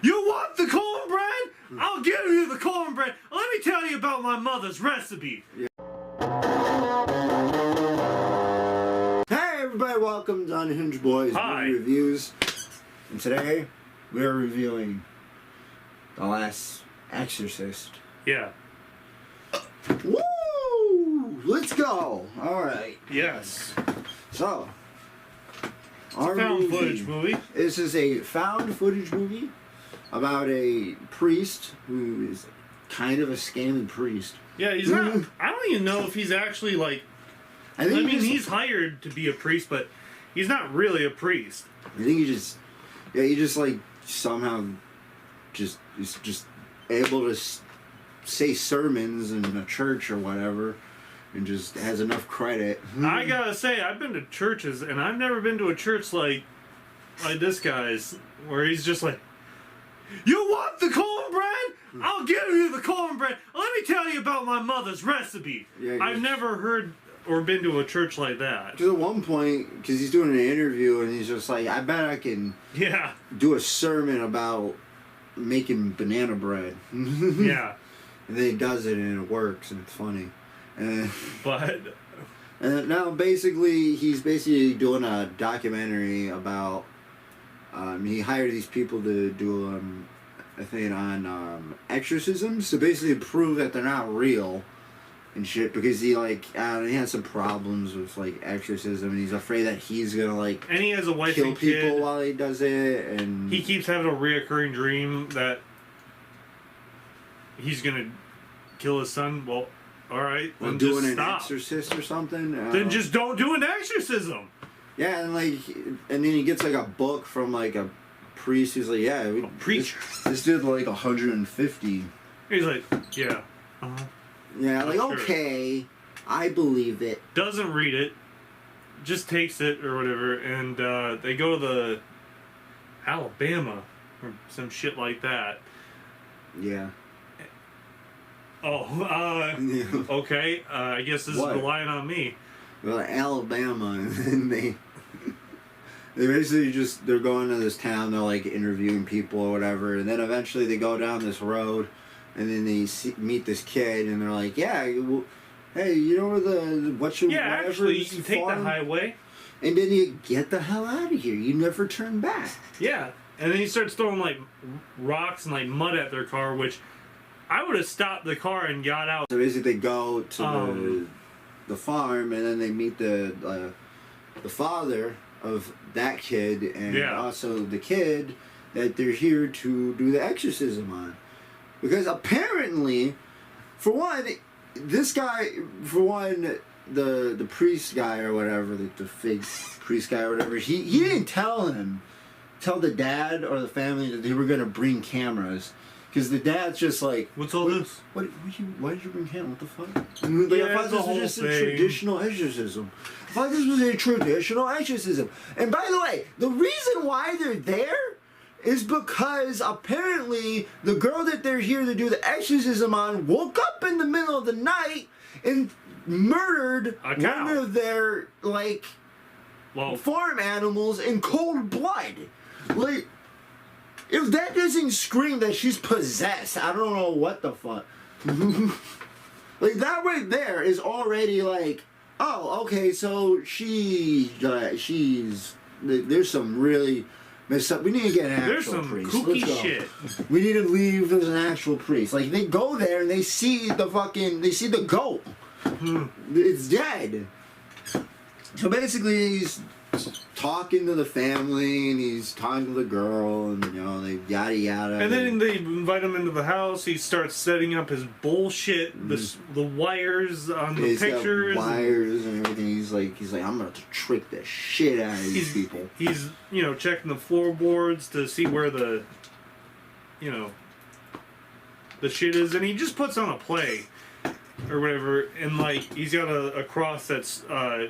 You want the cornbread? I'll give you the cornbread. Let me tell you about my mother's recipe. Yeah. Hey everybody, welcome to Unhinged Boys Movie Reviews. And today, we are reviewing The Last Exorcist. Yeah. Woo! Let's go! Alright. Yes. So, our found footage movie. This is a found footage movie about a priest who is kind of a scammy priest. Yeah, he's not. I don't even know if he's actually like. I mean, he's hired to be a priest, but he's not really a priest. I think he just like somehow is just able to say sermons in a church or whatever, and just has enough credit. I gotta say, I've been to churches, and I've never been to a church like this guy's, where he's just like, "You want the cornbread? I'll give you the cornbread. Let me tell you about my mother's recipe." Yeah, I've never heard or been to a church like that. Because at one point, because he's doing an interview, and he's just like, "I bet I can do a sermon about making banana bread." Yeah. And then he does it, and it works, and it's funny. But now basically he's doing a documentary about he hired these people to do a thing on exorcisms to basically prove that they're not real and shit, because he has some problems with like exorcism, and he's afraid that he's gonna and he has a wife kill and people kid. While he does it, and he keeps having a reoccurring dream that he's gonna kill his son. Well, alright, then doing just an stop. exorcist or something. Then just don't do an exorcism. Yeah, and then he gets like a book from like a priest who's like, "Yeah, a preacher. This did like 150." He's like, "Yeah, yeah, like sure. Okay, I believe it." Doesn't read it, just takes it or whatever, and they go to the Alabama or some shit like that. Yeah. Oh, okay. I guess this is relying on me. Well, Alabama, and then they basically they're going to this town. They're like interviewing people or whatever, and then eventually they go down this road, and then they meet this kid, and they're like, "Yeah, well, hey, you know where actually, you can take the highway." And then you get the hell out of here. You never turn back. Yeah, and then he starts throwing like rocks and like mud at their car, which I would have stopped the car and got out. So basically, they go to the farm, and then they meet the father of that kid, and also the kid that they're here to do the exorcism on. Because apparently, for one, this guy, the priest guy or whatever, the fake priest guy or whatever, he didn't tell the dad or the family that they were going to bring cameras. Because the dad's just like, "What's all this? Why did you bring cameras? What the fuck?" I thought this was just a traditional exorcism. I thought this was a traditional exorcism. And by the way, the reason why they're there is because apparently the girl that they're here to do the exorcism on woke up in the middle of the night and murdered one of their farm animals in cold blood. If that doesn't scream that she's possessed, I don't know what the fuck. That right there is already oh, okay, so she's there's some really messed up. We need to get an actual priest. There's some kooky shit. We need to leave as an actual priest. They go there and they see the goat. It's dead. So basically he's talking to the family, and he's talking to the girl, and they yada yada. And then they invite him into the house. He starts setting up his bullshit, the wires on the pictures, got wires and everything. He's like, "I'm gonna trick the shit out of these people." He's checking the floorboards to see where the shit is, and he just puts on a play or whatever, and he's got a cross that's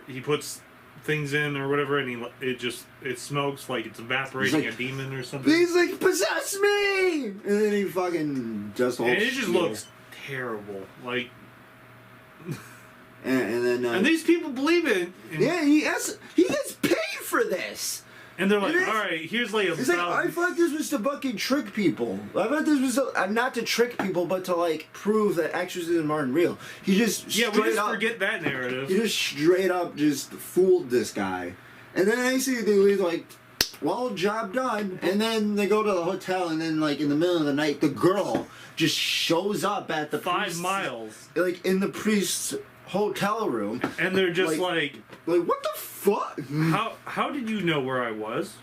he puts things in or whatever, and it smokes like it's evaporating a demon or something. He's like, "Possess me!" And then he fucking just and it just looks terrible. And then and these people believe it. And he gets paid for this. And they're like, all right, here's like a... It's like, I thought this was to fucking trick people. I thought this was not to trick people, but to, like, prove that exorcism aren't real. He just we just forget that narrative. He just straight up just fooled this guy. And then I see they leave, like, well, job done. And then they go to the hotel, and then, like, in the middle of the night, the girl just shows up at the 5 miles. Like, in the priest's hotel room. And they're just like what the fuck? How did you know where I was?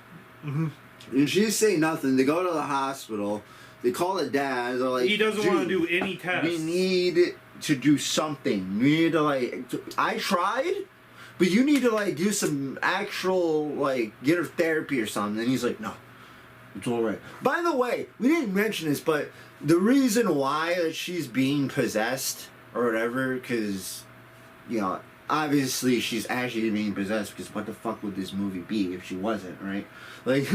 And she say nothing. They go to the hospital. They call the dad. They're like, he doesn't want to do any tests. We need to do something. We need to, like, I tried, but you need to, like, do some actual, like, get her therapy or something. And he's like, no, it's all right. By the way, we didn't mention this, but the reason why she's being possessed or whatever, because, you know, obviously she's actually being possessed, because what the fuck would this movie be if she wasn't, right? Like,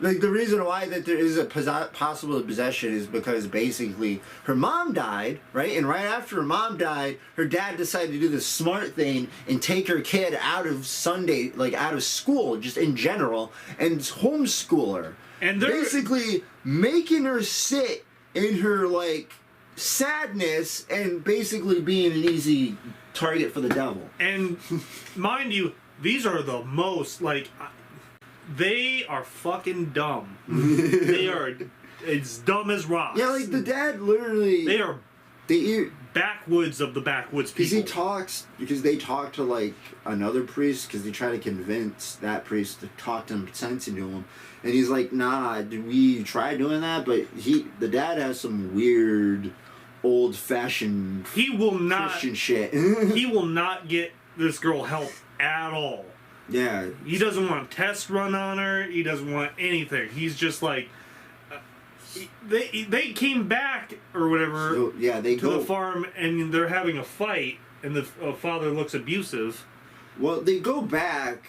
like the reason why that there is a possible possession is because basically her mom died, right? And right after her mom died, her dad decided to do the smart thing and take her kid out of Sunday, like out of school, just in general, and homeschool her. And they're basically making her sit in her, like, sadness and basically being an easy target for the devil. And mind you, these are the most, like, they are fucking dumb. They are as dumb as rocks. Yeah, like the dad literally... They backwoods of the backwoods people. Because they talk to, like, another priest, because they try to convince that priest to talk to him, sense into him. And he's like, nah, did we try doing that? But the dad has some weird, old-fashioned Christian shit. He will not get this girl help at all. Yeah. He doesn't want a test run on her. He doesn't want anything. He's just like... They came back, or whatever, they go to the farm, and they're having a fight, and the father looks abusive. Well, they go back,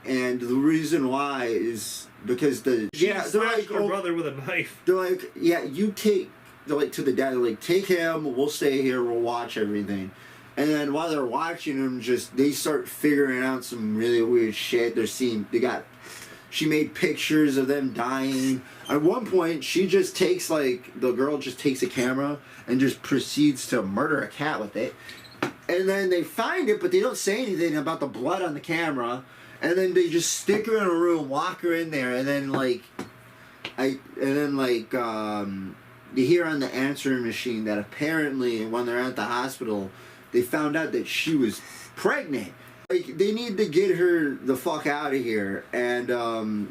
and the reason why is because she smashed her brother with a knife. They're like, they're like to the dad, they're like, take him, we'll stay here, we'll watch everything. And then while they're watching him, they start figuring out some really weird shit. She made pictures of them dying. At one point, she just takes, the girl just takes a camera and just proceeds to murder a cat with it. And then they find it, but they don't say anything about the blood on the camera. And then they just stick her in a room, lock her in there, and then, you hear on the answering machine that apparently when they're at the hospital, they found out that she was pregnant. Like, they need to get her the fuck out of here. And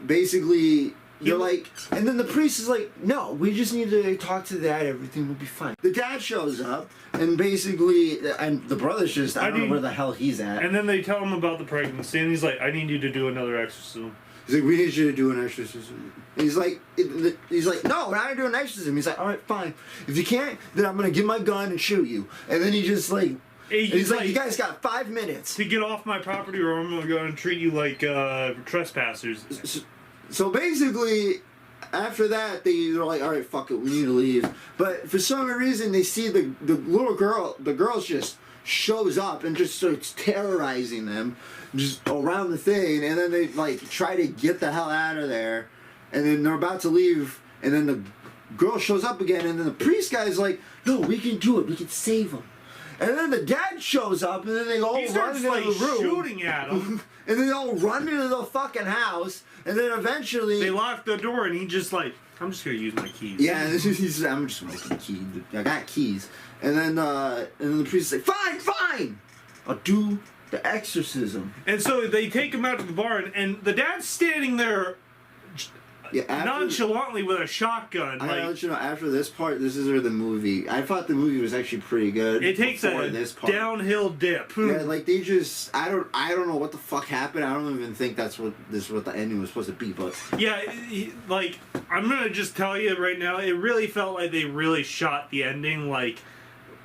basically, they're like, and then the priest is like, no, we just need to talk to the dad, everything will be fine. The dad shows up, and basically, and the brother's just, I don't know where the hell he's at. And then they tell him about the pregnancy, and he's like, I need you to do another exorcism. He's like, we need you to do an exorcism. And he's like, no, we're not going to do an exorcism. He's like, all right, fine. If you can't, then I'm going to get my gun and shoot you. And then he just, he's like, you guys got 5 minutes to get off my property, or I'm going to treat you like trespassers. So basically, after that, they're like, all right, fuck it, we need to leave. But for some reason, they see the little girl, the girl just shows up and just starts terrorizing them just around the thing. And then they, try to get the hell out of there. And then they're about to leave. And then the girl shows up again. And then the priest guy's like, no, we can do it. We can save him. And then the dad shows up, and then they all run into the room. Shooting at him. And then they all run into the fucking house, and then eventually... They lock the door, and he just I'm just going to use my keys. Yeah, I'm just going to use my keys. I got keys. And then the priest is like, fine! I'll do the exorcism. And so they take him out to the barn, and the dad's standing there... nonchalantly with a shotgun. I'll let you know, after this part, this is where the movie... I thought the movie was actually pretty good. It takes a downhill dip. Yeah, they just... I don't know what the fuck happened. I don't even think this is what the ending was supposed to be, but... Yeah, I'm gonna just tell you right now, it really felt like they really shot the ending.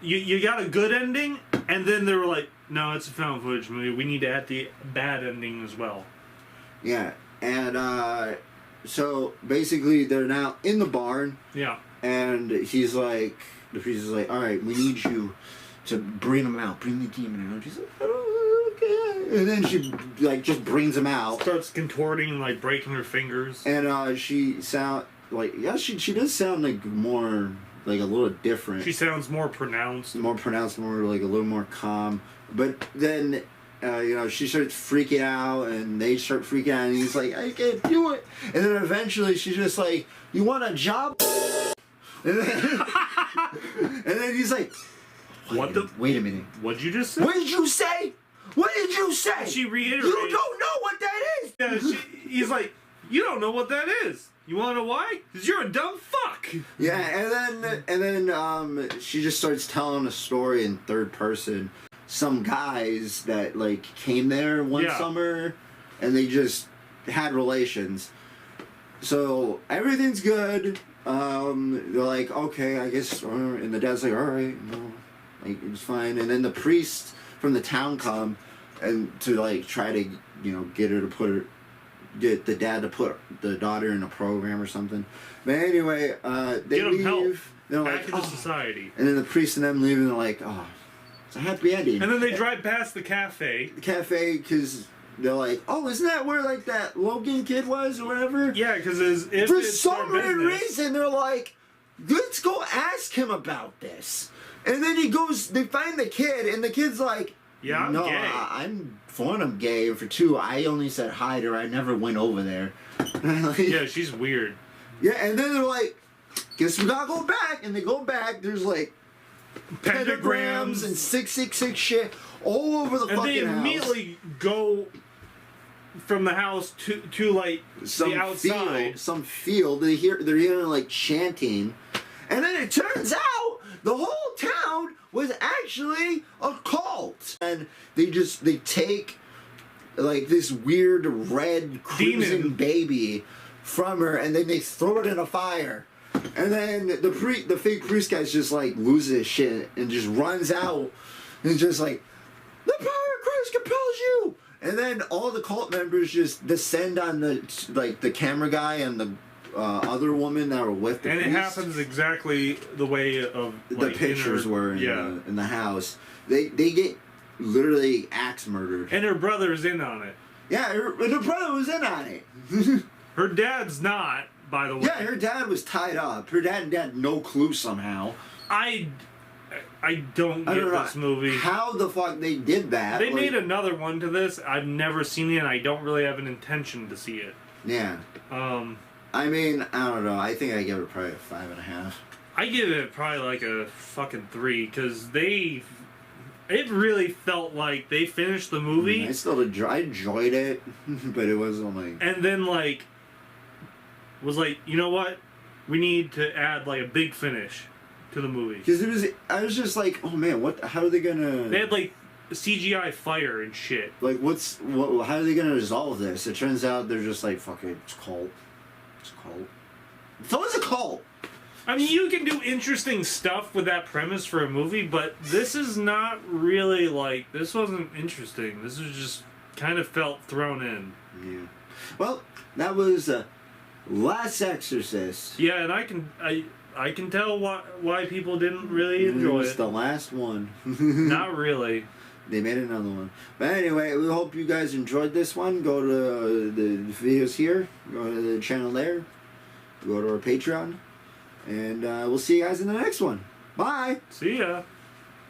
You got a good ending, and then they were like, no, it's a found footage movie. We need to add the bad ending as well. Yeah, and, so, basically, they're now in the barn. Yeah. And the priest is like, all right, we need you to bring him out. Bring the demon out. She's like, oh, okay. And then she like just brings him out. Starts contorting, like breaking her fingers. And she sound like she does sound like more like a little different. She sounds more pronounced. More pronounced, more like a little more calm. But then she starts freaking out, and they start freaking out, and he's like, I can't do it. And then eventually she's just like, you want a job? And then he's like, wait a minute. What'd you just say? What did you say? What did you say? She reiterated. You don't know what that is. Yeah, he's like, you don't know what that is. You want to know why? Because you're a dumb fuck. Yeah, and then she just starts telling a story in third person. Some guys that like came there one summer, and they just had relations. So everything's good. They're like, okay, I guess, and the dad's like, all right, no, like it's fine. And then the priest from the town come and to like try to get the dad to put the daughter in a program or something. But anyway, they get them leave. Help. They're back like, into society. And then the priest and them leave, and they're like, oh, it's a happy ending. And then they drive past the cafe. The cafe, because they're like, oh, isn't that where like that Logan kid was or whatever? Yeah, because for some weird reason they're like, let's go ask him about this. And then they find the kid, and the kid's like, yeah, I'm no, gay. I'm for one, I'm gay, and for two, I only said hi to her. I never went over there. Like, yeah, she's weird. Yeah, and then they're like, guess we gotta go back. And they go back. There's like pentagrams and 666 shit all over the fucking house. And they immediately go from the house to like the outside. Some field. They're hearing like chanting, and then it turns out the whole town was actually a cult. And they take like this weird red crimson baby from her, and then they throw it in a fire. And then the fake priest guy's just like loses his shit and just runs out and just like, the power of Christ compels you. And then all the cult members just descend on the camera guy and the other woman that were with the priest. And it happens exactly the way of like, the pictures were in the house. They get literally axe murdered. And her brother's in on it. Yeah, her brother was in on it. Her dad's not, by the way. Yeah, her dad was tied up. Her dad had no clue somehow. I don't get this movie. How the fuck they did that? They made another one to this. I've never seen it, and I don't really have an intention to see it. Yeah. I mean, I don't know. I think I give it probably a 5.5. I give it probably like a fucking 3, because it really felt like they finished the movie. I enjoyed it, but it wasn't like... And then was like, you know what? We need to add like a big finish to the movie. Because I was just like, oh man, how are they gonna... They had like CGI fire and shit. Like, how are they gonna resolve this? It turns out they're just like, fuck it, it's cult. It's a cult. It's always a cult! I mean, you can do interesting stuff with that premise for a movie, but this is not really like... This wasn't interesting. This was just kind of felt thrown in. Yeah. Well, that was Last Exorcist. Yeah, and I can tell why people didn't really enjoy it. It's the last one. Not really. They made another one. But anyway, we hope you guys enjoyed this one. Go to the videos here. Go to the channel there. Go to our Patreon. And we'll see you guys in the next one. Bye! See ya!